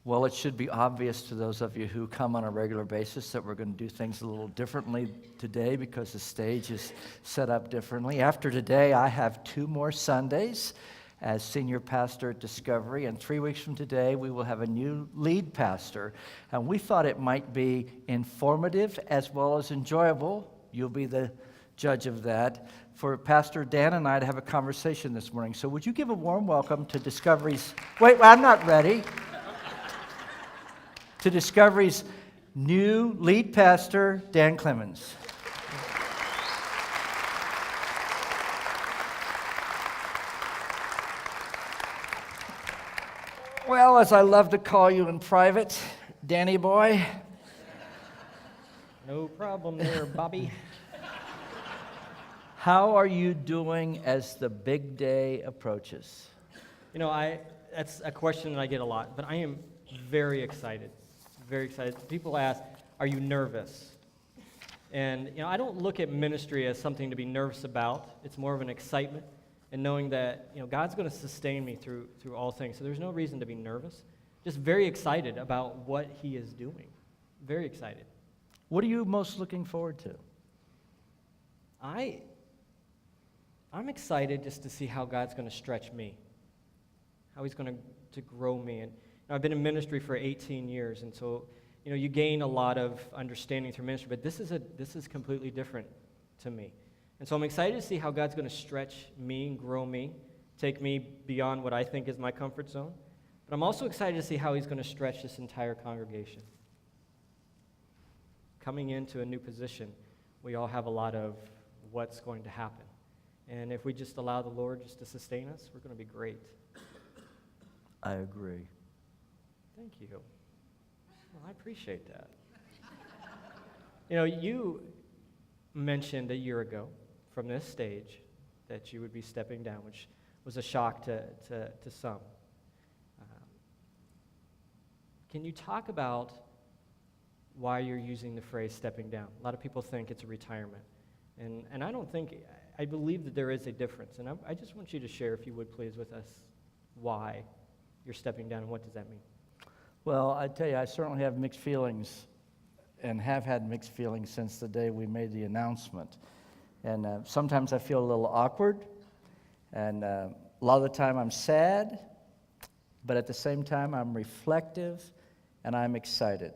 Well, it should be obvious to those of you who come on a regular basis that we're going to do things a little differently today because the stage is set up differently. After today, I have 2 more Sundays as senior pastor at Discovery, and 3 weeks from today, we will have a new lead pastor. And we thought it might be informative as well as enjoyable. You'll be the judge of that. For Pastor Dan and I to have a conversation this morning. So would you give a warm welcome to Discovery's... Wait, I'm not ready. To Discovery's new lead pastor, Dan Clemens. Well, as I love to call you in private, Danny boy. No problem there, Bobby. How are you doing as the big day approaches? You know, that's a question that I get a lot, but I am very excited. Very excited. People ask, are you nervous? And, you know, I don't look at ministry as something to be nervous about. It's more of an excitement and knowing that, you know, God's going to sustain me through all things. So there's no reason to be nervous. Just very excited about what He is doing. Very excited. What are you most looking forward to? I'm excited just to see how God's going to stretch me, how He's going to grow me. And I've been in ministry for 18 years, and so, you know, you gain a lot of understanding through ministry, but this is completely different to me. And so I'm excited to see how God's going to stretch me and grow me, take me beyond what I think is my comfort zone. But I'm also excited to see how He's going to stretch this entire congregation. Coming into a new position, we all have a lot of what's going to happen. And if we just allow the Lord just to sustain us, we're going to be great. I agree. Thank you. Well, I appreciate that. You know, you mentioned a year ago from this stage that you would be stepping down, which was a shock to some. Can you talk about why you're using the phrase stepping down? A lot of people think it's a retirement. And I don't think, I believe that there is a difference. And I just want you to share, if you would please, with us why you're stepping down and what does that mean? Well, I tell you, I certainly have mixed feelings and have had mixed feelings since the day we made the announcement. And sometimes I feel a little awkward, and a lot of the time I'm sad, but at the same time I'm reflective and I'm excited.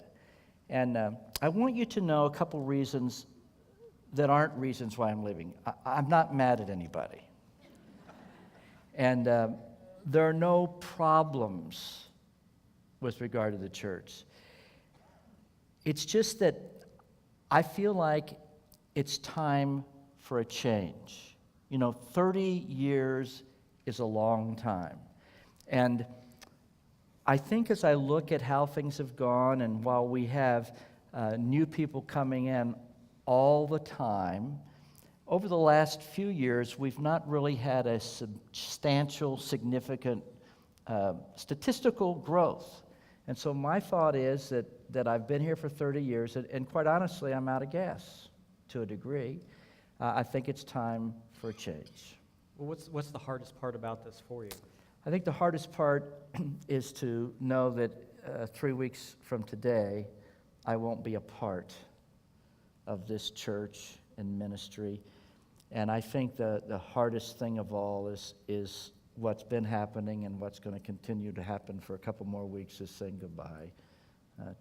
And I want you to know a couple reasons that aren't reasons why I'm leaving. I'm not mad at anybody. And there are no problems with regard to the church. It's just that I feel like it's time for a change. You know, 30 years is a long time. And I think as I look at how things have gone, and while we have new people coming in all the time, over the last few years, we've not really had a substantial, significant statistical growth. And so my thought is that I've been here for 30 years, and quite honestly, I'm out of gas to a degree. I think it's time for a change. Well, what's the hardest part about this for you? I think the hardest part is to know that 3 weeks from today, I won't be a part of this church and ministry. And I think the hardest thing of all is what's been happening and what's going to continue to happen for a couple more weeks is saying goodbye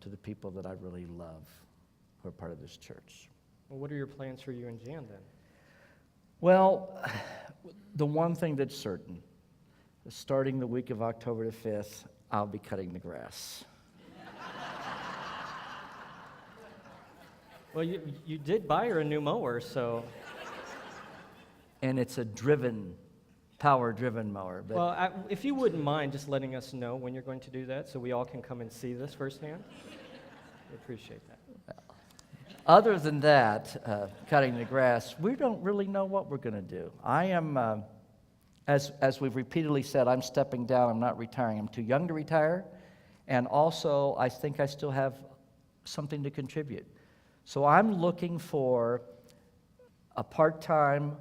to the people that I really love who are part of this church. Well, what are your plans for you and Jan then? Well, the one thing that's certain, starting the week of October the 5th, I'll be cutting the grass. Well, you did buy her a new mower, so... And it's a power-driven mower. But well, if you wouldn't mind just letting us know when you're going to do that so we all can come and see this firsthand, we appreciate that. Other than that, cutting the grass, we don't really know what we're going to do. I am, as we've repeatedly said, I'm stepping down. I'm not retiring. I'm too young to retire. And also, I think I still have something to contribute. So I'm looking for a part-time job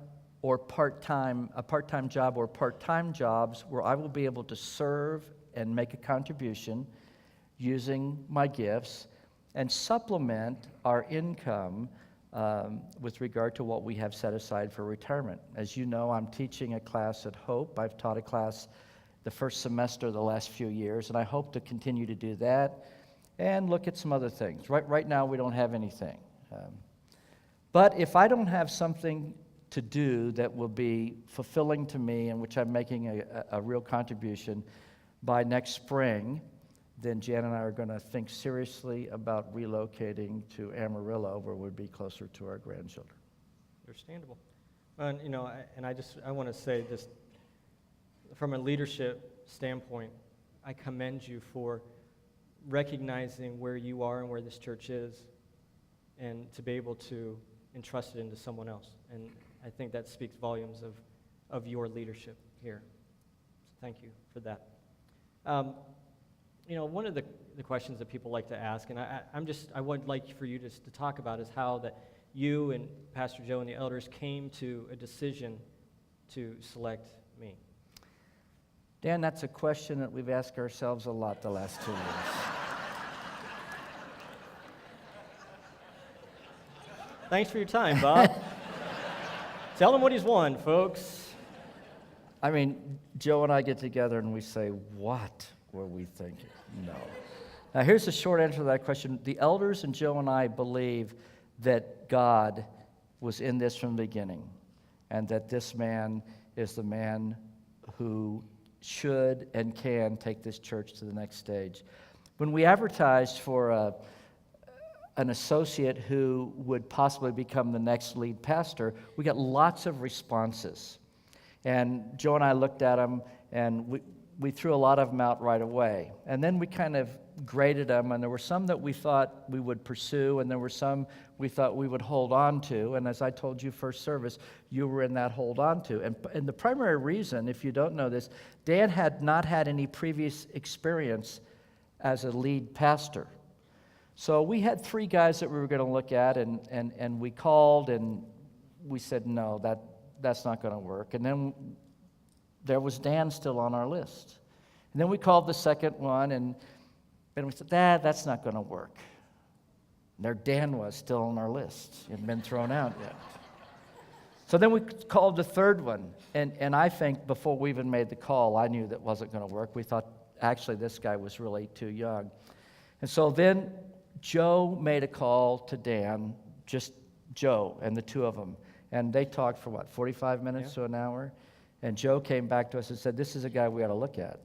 or part-time jobs where I will be able to serve and make a contribution using my gifts and supplement our income with regard to what we have set aside for retirement. As you know, I'm teaching a class at Hope. I've taught a class the first semester the last few years, and I hope to continue to do that and look at some other things. Right now, we don't have anything. But if I don't have something to do that will be fulfilling to me and which I'm making a real contribution by next spring, then Jan and I are going to think seriously about relocating to Amarillo, where we'd be closer to our grandchildren. Understandable. And, I want to say this, from a leadership standpoint, I commend you for recognizing where you are and where this church is, and to be able to entrust it into someone else. And I think that speaks volumes of your leadership here. So thank you for that. One of the questions that people like to ask, and I would like for you to talk about, is how that you and Pastor Joe and the elders came to a decision to select me. Dan, that's a question that we've asked ourselves a lot the last 2 years. Thanks for your time, Bob. Tell him what he's won, folks. I mean, Joe and I get together and we say, what were we thinking? No. Now, here's the short answer to that question. The elders and Joe and I believe that God was in this from the beginning, and that this man is the man who should and can take this church to the next stage. When we advertised for an associate who would possibly become the next lead pastor, we got lots of responses. And Joe and I looked at them, and we threw a lot of them out right away. And then we kind of graded them, and there were some that we thought we would pursue, and there were some we thought we would hold on to. And as I told you first service, you were in that hold on to. And the primary reason, if you don't know this, Dan had not had any previous experience as a lead pastor. So we had 3 guys that we were going to look at, and we called, and we said, no, that's not going to work. And then there was Dan still on our list. And then we called the second one, and we said, that's not going to work. And there Dan was still on our list. He hadn't been thrown out yet. So then we called the third one, and I think before we even made the call, I knew that wasn't going to work. We thought, actually, this guy was really too young. And so then Joe made a call to Dan, just Joe and the 2 of them. And they talked for, 45 minutes to an hour? And Joe came back to us and said, this is a guy we ought to look at.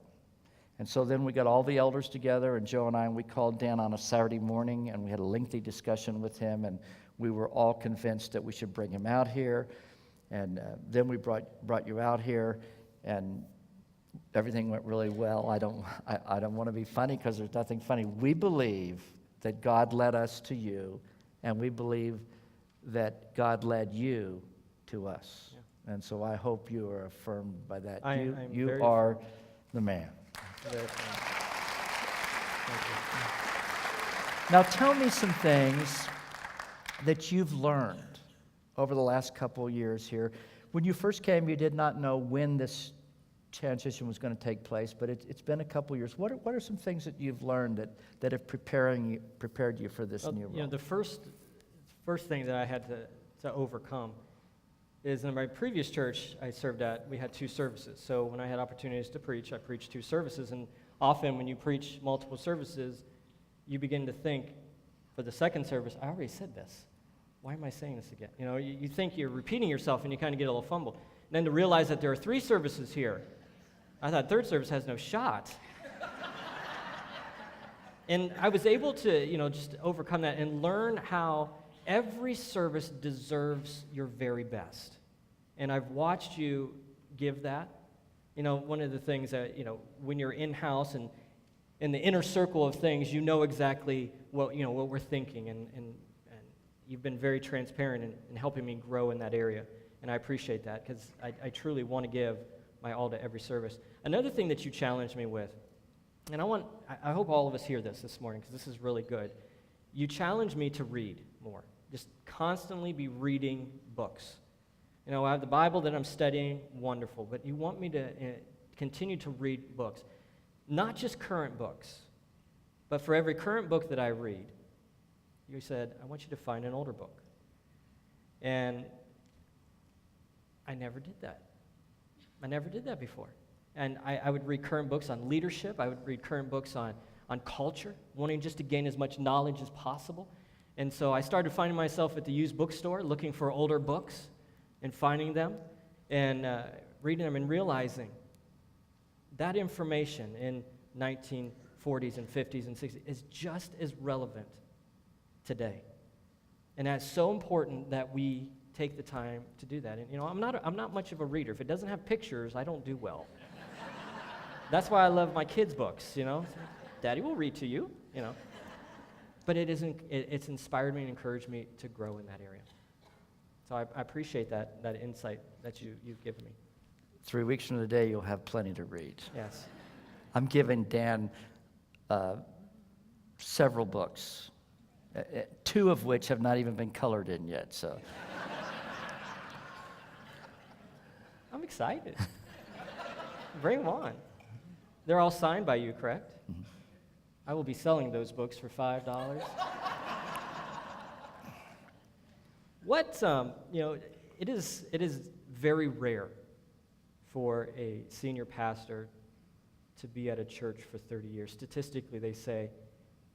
And so then we got all the elders together, and Joe and I, and we called Dan on a Saturday morning, and we had a lengthy discussion with him, and we were all convinced that we should bring him out here. And then we brought you out here, and everything went really well. I don't want to be funny because there's nothing funny. We believe that God led us to you, and we believe that God led you to us. Yeah. And so I hope you are affirmed by that. You are the man. Thank you. Now tell me some things that you've learned over the last couple of years here. When you first came, you did not know when this transition was going to take place, but it's been a couple of years. What are some things that you've learned that have prepared you for this new role? The first thing that I had to overcome is in my previous church I served at, we had 2 services. So when I had opportunities to preach, I preached 2 services. And often when you preach multiple services, you begin to think, for the second service, I already said this. Why am I saying this again? You think you're repeating yourself, and you kind of get a little fumble. And then to realize that there are 3 services here. I thought third service has no shot. And I was able to, just overcome that and learn how every service deserves your very best. And I've watched you give that. One of the things that, when you're in-house and in the inner circle of things, you know exactly what we're thinking. And you've been very transparent in helping me grow in that area. And I appreciate that because I truly want to give my all to every service. Another thing that you challenged me with, and I hope all of us hear this morning because this is really good. You challenged me to read more. Just constantly be reading books. I have the Bible that I'm studying, wonderful, but you want me to continue to read books. Not just current books, But for every current book that I read, you said, I want you to find an older book. And I never did that. I never did that before. And I would read current books on leadership. I would read current books on culture, wanting just to gain as much knowledge as possible. And so I started finding myself at the used bookstore looking for older books and finding them and reading them and realizing that information in 1940s and 50s and 60s is just as relevant today. And that's so important that we take the time to do that. And I'm not much of a reader. If it doesn't have pictures, I don't do well. That's why I love my kids' books, Daddy will read to you, But it's inspired me and encouraged me to grow in that area. So I appreciate that insight that you've given me. 3 weeks from today, you'll have plenty to read. Yes. I'm giving Dan several books, 2 of which have not even been colored in yet. So I'm excited. Bring them on. They're all signed by you, correct? Mm-hmm. I will be selling those books for $5. It is very rare for a senior pastor to be at a church for 30 years. Statistically, they say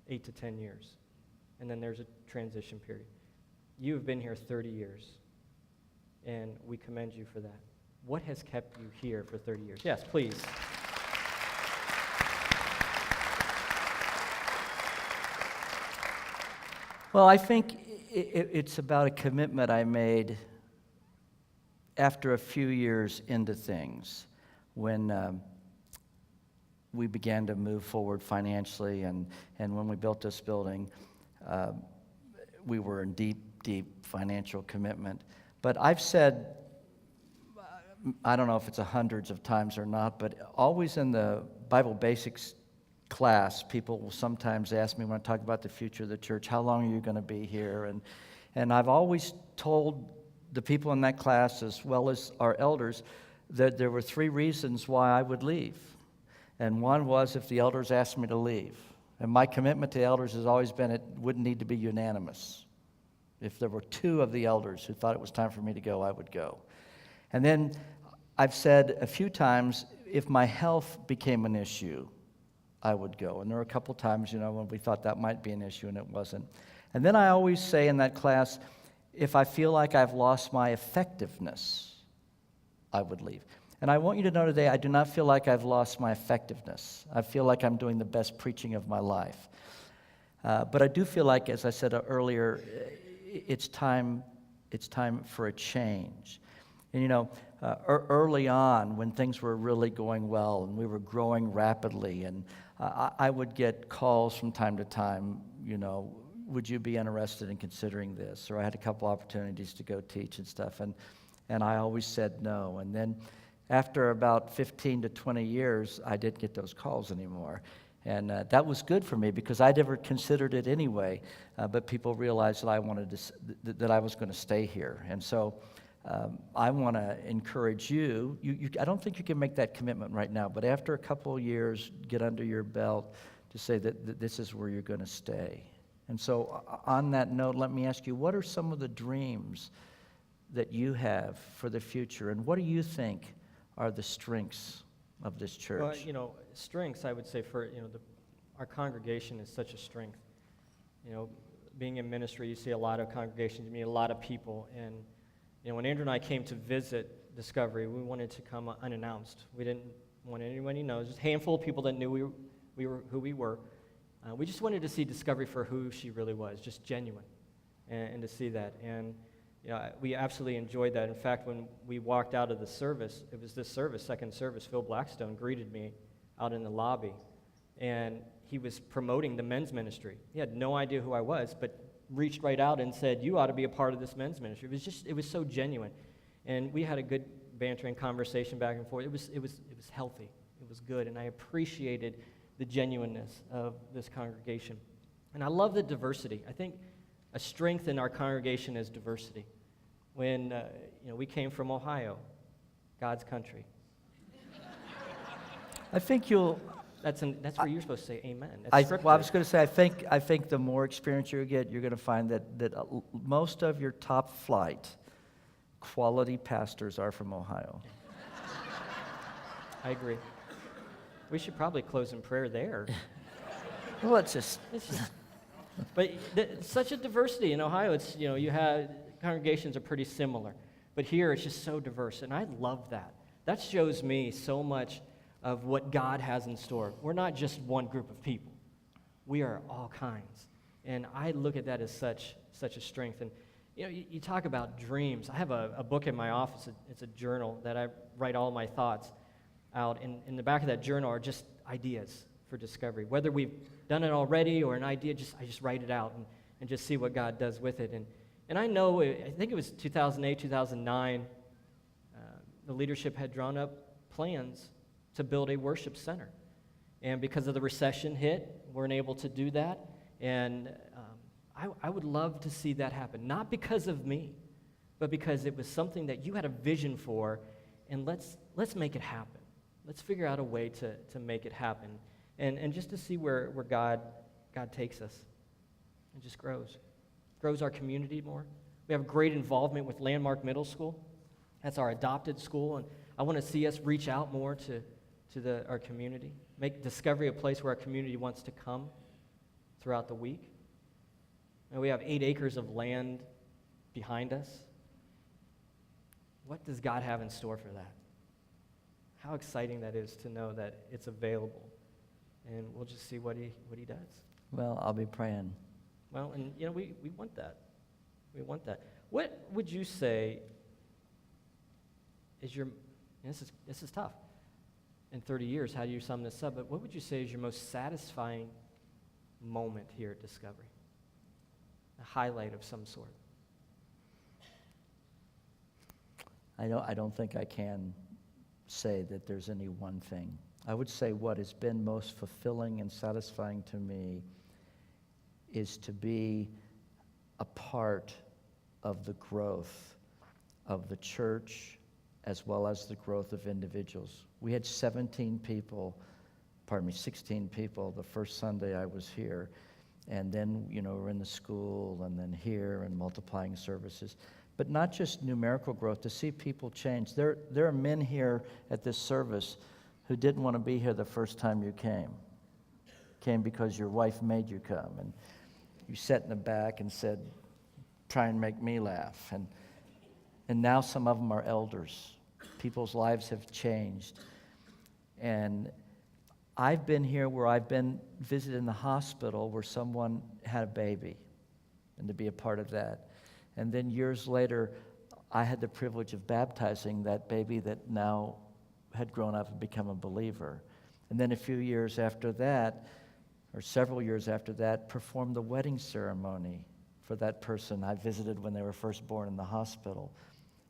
8 to 10 years. And then there's a transition period. You have been here 30 years, and we commend you for that. What has kept you here for 30 years? Yes, please. Well, I think it's about a commitment I made after a few years into things when we began to move forward financially and when we built this building, we were in deep financial commitment. But I've said, I don't know if it's hundreds of times or not, but always in the Bible Basics class, people will sometimes ask me when I talk about the future of the church, how long are you going to be here? And I've always told the people in that class, as well as our elders, that there were 3 reasons why I would leave. And one was if the elders asked me to leave. And my commitment to elders has always been it wouldn't need to be unanimous. If there were 2 of the elders who thought it was time for me to go, I would go. And then I've said a few times, if my health became an issue, I would go. And there were a couple times, when we thought that might be an issue and it wasn't. And then I always say in that class, if I feel like I've lost my effectiveness, I would leave. And I want you to know today, I do not feel like I've lost my effectiveness. I feel like I'm doing the best preaching of my life. But I do feel like, as I said earlier, it's time for a change. And early on, when things were really going well and we were growing rapidly, and I would get calls from time to time, would you be interested in considering this? Or I had a couple opportunities to go teach and stuff, and I always said no. And then after about 15 to 20 years, I didn't get those calls anymore. And that was good for me because I never considered it anyway, but people realized that that I was going to stay here. And so I want to encourage you. I don't think you can make that commitment right now, but after a couple of years, get under your belt to say that this is where you're going to stay. And so on that note, let me ask you, what are some of the dreams that you have for the future, and what do you think are the strengths of this church? Well, strengths, I would say, our congregation is such a strength. Being in ministry, you see a lot of congregations, you meet a lot of people, and when Andrew and I came to visit Discovery, we wanted to come unannounced. We didn't want anyone to know. Just a handful of people that knew we were who we were. We just wanted to see Discovery for who she really was, just genuine, and to see that. And we absolutely enjoyed that. In fact, when we walked out of the service, it was this service, second service, Phil Blackstone greeted me out in the lobby, and he was promoting the men's ministry. He had no idea who I was, but reached right out and said, "You ought to be a part of this men's ministry." It was so genuine, and we had a good bantering conversation back and forth. It was healthy. It was good, and I appreciated the genuineness of this congregation. And I love the diversity. I think a strength in our congregation is diversity. When we came from Ohio, God's country. I think you'll That's where you're supposed to say amen. It's I scripted. was going to say, I think the more experience you get, you're going to find that most of your top flight quality pastors are from Ohio. I agree. We should probably close in prayer there. Well, it's just But such a diversity in Ohio. It's, you have congregations are pretty similar, but here it's just so diverse, and I love that. That shows me so much of what God has in store. We're not just one group of people. We are all kinds, and I look at that as such a strength. And you talk about dreams. I have a book in my office. It's a journal that I write all my thoughts out. In the back of that journal are just ideas for discovery. Whether we've done it already or an idea, I just write it out and just see what God does with it. And I know, I think it was 2008, 2009, the leadership had drawn up plans to build a worship center. And because of the recession hit, weren't able to do that. And I would love to see that happen. Not because of me, but because it was something that you had a vision for, and let's make it happen. Let's figure out a way to make it happen. And just to see where God takes us. It just grows our community more. We have great involvement with Landmark Middle School. That's our adopted school, and I want to see us reach out more to our community, make Discovery a place where our community wants to come throughout the week. And we have 8 acres of land behind us. What does God have in store for that? How exciting that is to know that it's available, and we'll just see what he does. well, I'll be praying. Well, and we want that. We want that. What would you say is this is tough. In 30 years, how do you sum this up? But what would you say is your most satisfying moment here at Discovery? A highlight of some sort. I don't think I can say that there's any one thing. I would say what has been most fulfilling and satisfying to me is to be a part of the growth of the church as well as the growth of individuals. We had 16 people the first Sunday I was here. And then, we're in the school and then here and multiplying services. But not just numerical growth, to see people change. There are men here at this service who didn't want to be here the first time you came. Came because your wife made you come. And you sat in the back and said, try and make me laugh. And now some of them are elders. People's lives have changed. And I've been here where I've been visited in the hospital where someone had a baby, and to be a part of that. And then years later, I had the privilege of baptizing that baby that now had grown up and become a believer. And then a few years after that, or several years after that, performed the wedding ceremony for that person I visited when they were first born in the hospital.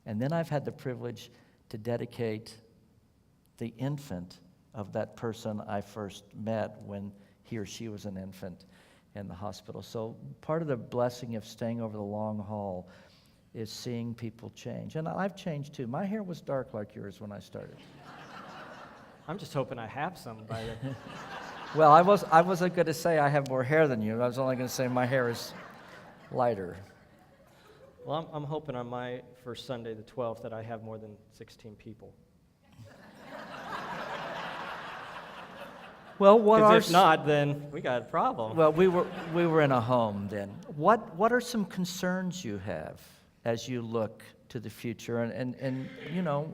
And then I've had the privilege to dedicate the infant of that person I first met when he or she was an infant in the hospital. So part of the blessing of staying over the long haul is seeing people change. And I've changed too. My hair was dark like yours when I started. I'm just hoping I have some by then. Well, I wasn't going to say I have more hair than you. I was only going to say my hair is lighter. Well, I'm hoping on my first Sunday, the 12th, that I have more than 16 people. Well, Because if not, then we got a problem. Well, we were in a home then. What are some concerns you have as you look to the future? And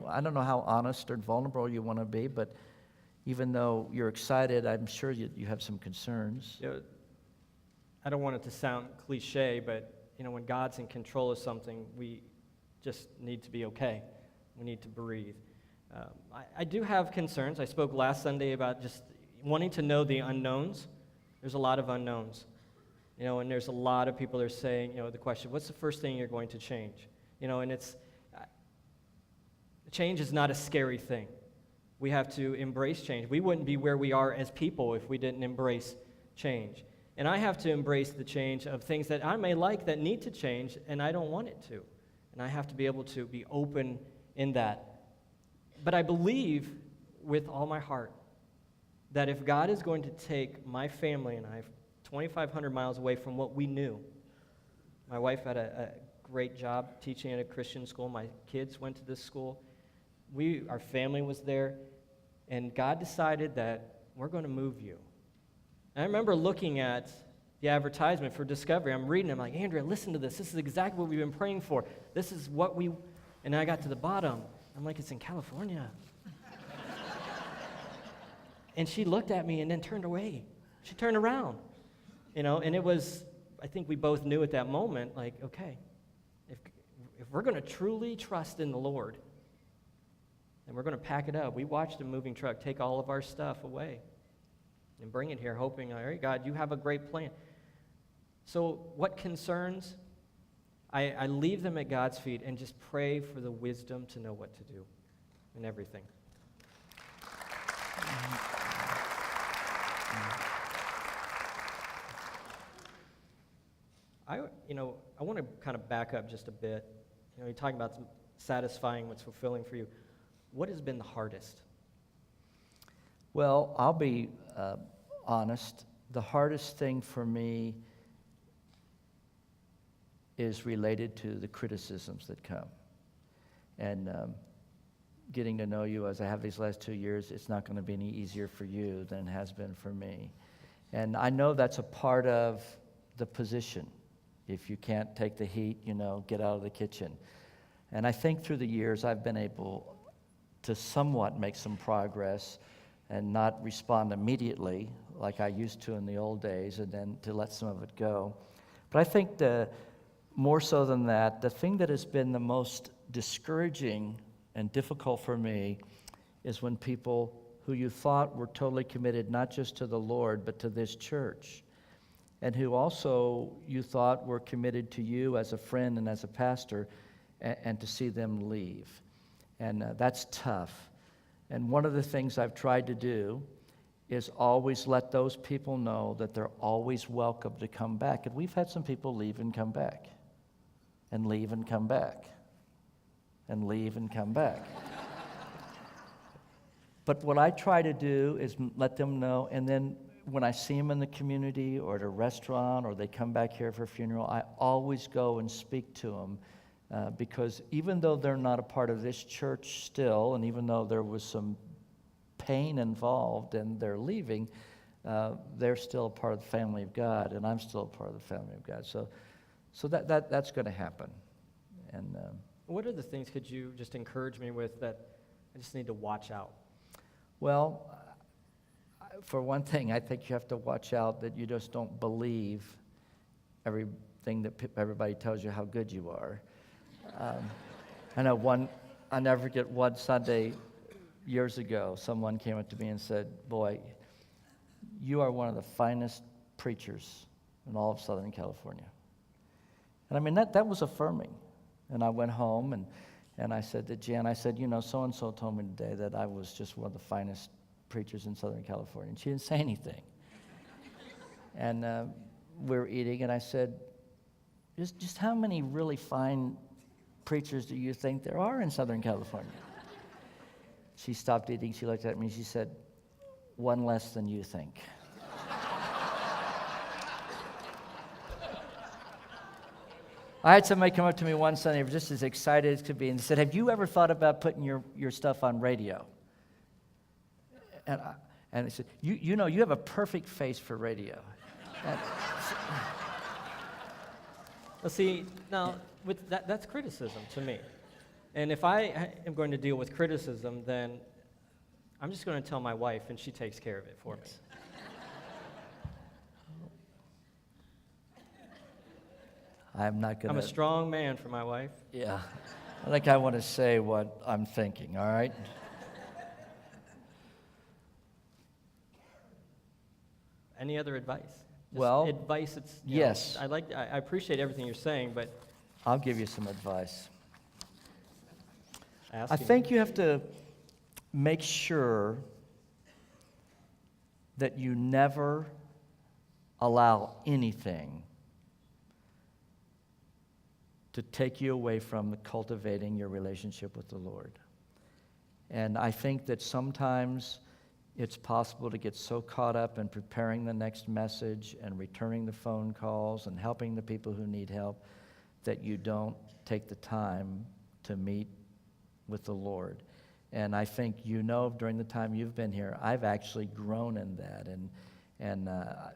I don't know how honest or vulnerable you want to be, but even though you're excited, I'm sure you have some concerns. I don't want it to sound cliche, but when God's in control of something, we just need to be okay. We need to breathe. I do have concerns. I spoke last Sunday about just wanting to know the unknowns. There's a lot of unknowns, and there's a lot of people that are saying, the question, what's the first thing you're going to change? And change is not a scary thing. We have to embrace change. We wouldn't be where we are as people if we didn't embrace change. And I have to embrace the change of things that I may like that need to change, and I don't want it to. And I have to be able to be open in that. But I believe with all my heart that if God is going to take my family and I 2,500 miles away from what we knew, my wife had a great job teaching at a Christian school. My kids went to this school. Our family was there, and God decided that we're going to move you. And I remember looking at the advertisement for Discovery. I'm reading it. I'm like, Andrea, listen to this. This is exactly what we've been praying for. This is what we... And I got to the bottom. I'm like, it's in California. And she looked at me and then turned away. She turned around, and it was, I think we both knew at that moment, like, okay, if we're going to truly trust in the Lord, then we're going to pack it up. We watched a moving truck take all of our stuff away and bring it here, hoping, all right, God, you have a great plan. So what concerns? I leave them at God's feet and just pray for the wisdom to know what to do in everything. I want to kind of back up just a bit. You're talking about satisfying what's fulfilling for you. What has been the hardest? Well, I'll be honest. The hardest thing for me is related to the criticisms that come. And getting to know you as I have these last 2 years, it's not going to be any easier for you than it has been for me. And I know that's a part of the position. If you can't take the heat, get out of the kitchen. And I think through the years I've been able to somewhat make some progress and not respond immediately like I used to in the old days, and then to let some of it go. But I think more so than that, the thing that has been the most discouraging and difficult for me is when people who you thought were totally committed not just to the Lord but to this church, and who also you thought were committed to you as a friend and as a pastor, and to see them leave. And that's tough. And one of the things I've tried to do is always let those people know that they're always welcome to come back. And we've had some people leave and come back, and leave and come back, and leave and come back. But what I try to do is let them know, and then when I see them in the community or at a restaurant or they come back here for a funeral, I always go and speak to them because even though they're not a part of this church still, and even though there was some pain involved and they're leaving, they're still a part of the family of God, and I'm still a part of the family of God. So that's going to happen. And what are the things could you just encourage me with that I just need to watch out? Well, for one thing, I think you have to watch out that you just don't believe everything that everybody tells you how good you are. I know I'll never forget one Sunday years ago, someone came up to me and said, "Boy, you are one of the finest preachers in all of Southern California." And I mean, that was affirming. And I went home and I said to Jan, so-and-so told me today that I was just one of the finest preachers in Southern California. And she didn't say anything. And we were eating, and I said, just how many really fine preachers do you think there are in Southern California? She stopped eating, she looked at me, and she said, "One less than you think." I had somebody come up to me one Sunday, just as excited as could be, and said, "Have you ever thought about putting your stuff on radio?" And I said, you have a perfect face for radio. Well, see, now, with that's criticism to me. And if I am going to deal with criticism, then I'm just going to tell my wife, and she takes care of it for me. I'm not going to... I'm a strong man for my wife. Yeah. I think I want to say what I'm thinking, all right? Any other advice? Well, advice. It's yes. I appreciate everything you're saying, but I'll give you some advice. I asking think you have to make sure that you never allow anything to take you away from cultivating your relationship with the Lord. And I think that sometimes it's possible to get so caught up in preparing the next message and returning the phone calls and helping the people who need help that you don't take the time to meet with the Lord. And I think during the time you've been here, I've actually grown in that. And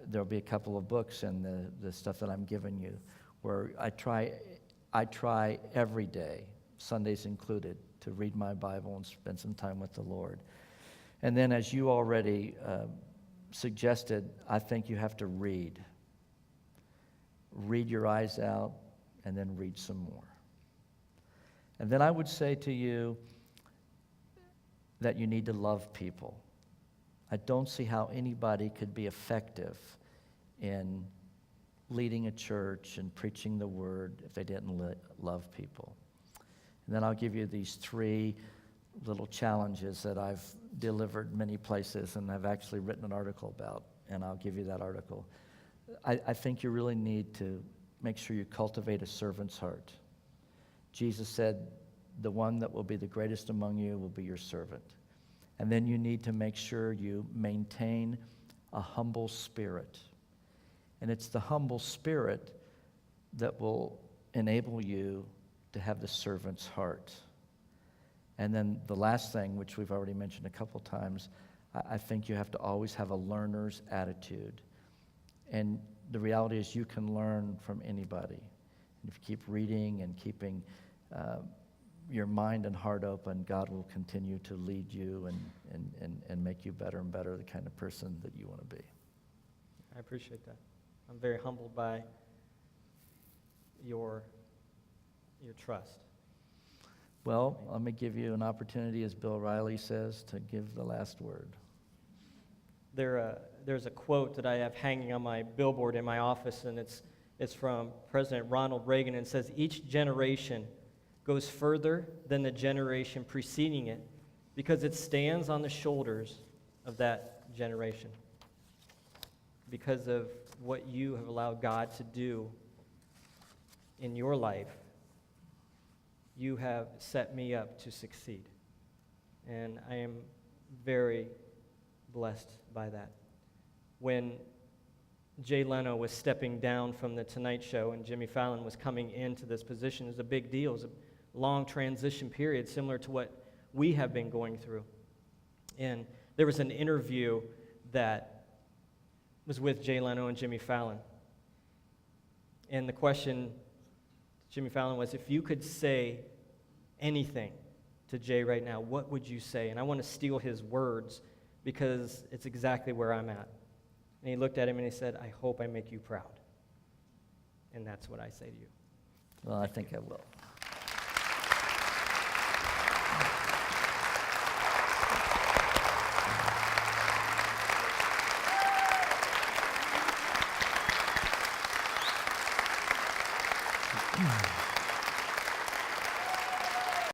there'll be a couple of books in the stuff that I'm giving you where I try every day, Sundays included, to read my Bible and spend some time with the Lord. And then, as you already suggested, I think you have to read. Read your eyes out, and then read some more. And then I would say to you that you need to love people. I don't see how anybody could be effective in leading a church and preaching the word if they didn't love people. And then I'll give you these 3 little challenges that I've delivered many places and I've actually written an article about, and I'll give you that article. I think you really need to make sure you cultivate a servant's heart. Jesus said, the one that will be the greatest among you will be your servant. And then you need to make sure you maintain a humble spirit. And it's the humble spirit that will enable you to have the servant's heart. And then the last thing, which we've already mentioned a couple times, I think you have to always have a learner's attitude. And the reality is you can learn from anybody. And if you keep reading and keeping your mind and heart open, God will continue to lead you and make you better and better, the kind of person that you want to be. I appreciate that. I'm very humbled by your trust. Well, let me give you an opportunity, as Bill Riley says, to give the last word. There's a quote that I have hanging on my billboard in my office, and it's from President Ronald Reagan, and it says, each generation goes further than the generation preceding it because it stands on the shoulders of that generation. Because of what you have allowed God to do in your life, you have set me up to succeed. And I am very blessed by that. When Jay Leno was stepping down from The Tonight Show and Jimmy Fallon was coming into this position, it was a big deal. It was a long transition period similar to what we have been going through. And there was an interview that was with Jay Leno and Jimmy Fallon. And the question Jimmy Fallon was, if you could say anything to Jay right now, what would you say? And I want to steal his words because it's exactly where I'm at. And he looked at him and he said, I hope I make you proud. And that's what I say to you. Well, I think I will.